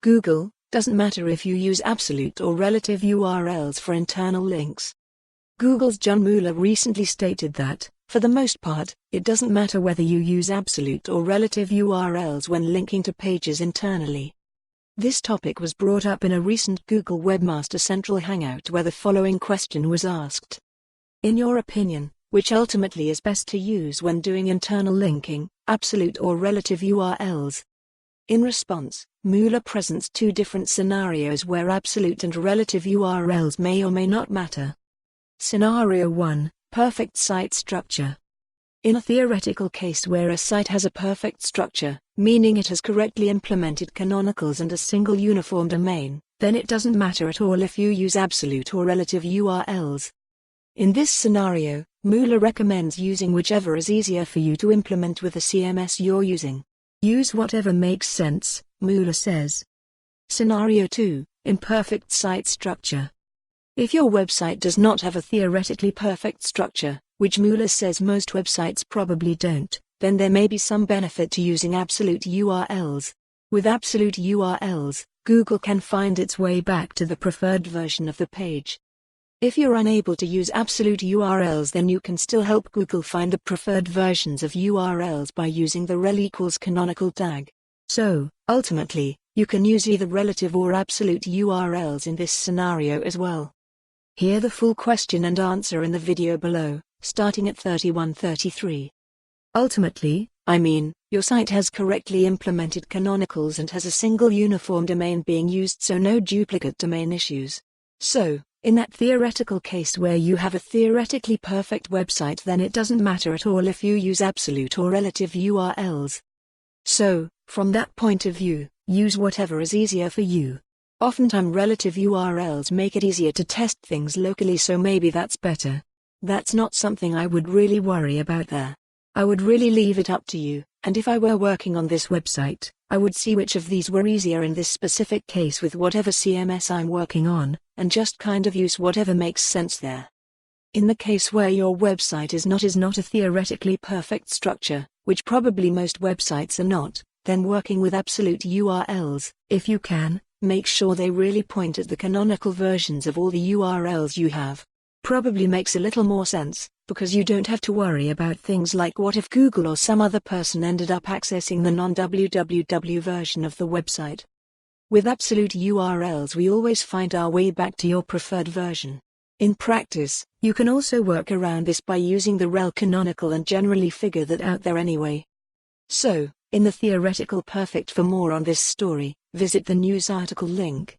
Google doesn't matter if you use absolute or relative URLs for internal links. Google's John Mueller recently stated that, for the most part, it doesn't matter whether you use absolute or relative URLs when linking to pages internally. This topic was brought up in a recent Google Webmaster Central hangout where the following question was asked. In your opinion, which ultimately is best to use when doing internal linking, absolute or relative URLs? In response, Mueller presents two different scenarios where absolute and relative URLs may or may not matter. Scenario 1, perfect site structure. In a theoretical case where a site has a perfect structure, meaning it has correctly implemented canonicals and a single uniform domain, then it doesn't matter at all if you use absolute or relative URLs. In this scenario, Mueller recommends using whichever is easier for you to implement with the CMS you're using. Use whatever makes sense, Mueller says. Scenario 2, imperfect site structure. If your website does not have a theoretically perfect structure, which Mueller says most websites probably don't, then there may be some benefit to using absolute URLs. With absolute URLs, Google can find its way back to the preferred version of the page. If you're unable to use absolute URLs, then you can still help Google find the preferred versions of URLs by using the rel equals canonical tag. So, ultimately, you can use either relative or absolute URLs in this scenario as well. Hear the full question and answer in the video below, starting at 31:33. Ultimately, I mean, your site has correctly implemented canonicals and has a single uniform domain being used, so no duplicate domain issues. So, in that theoretical case where you have a theoretically perfect website, then it doesn't matter at all if you use absolute or relative URLs. So, from that point of view, use whatever is easier for you. Oftentimes relative URLs make it easier to test things locally, so maybe that's better. That's not something I would really worry about there. I would really leave it up to you, and if I were working on this website, I would see which of these were easier in this specific case with whatever CMS I'm working on, and just kind of use whatever makes sense there. In the case where your website is not a theoretically perfect structure, which probably most websites are not, then working with absolute URLs, if you can, make sure they really point at the canonical versions of all the URLs you have. Probably makes a little more sense, because you don't have to worry about things like what if Google or some other person ended up accessing the non-www version of the website. With absolute URLs, we always find our way back to your preferred version. In practice, you can also work around this by using the rel canonical and generally figure that out there anyway. So, in the theoretical perfect, for more on this story, visit the news article link.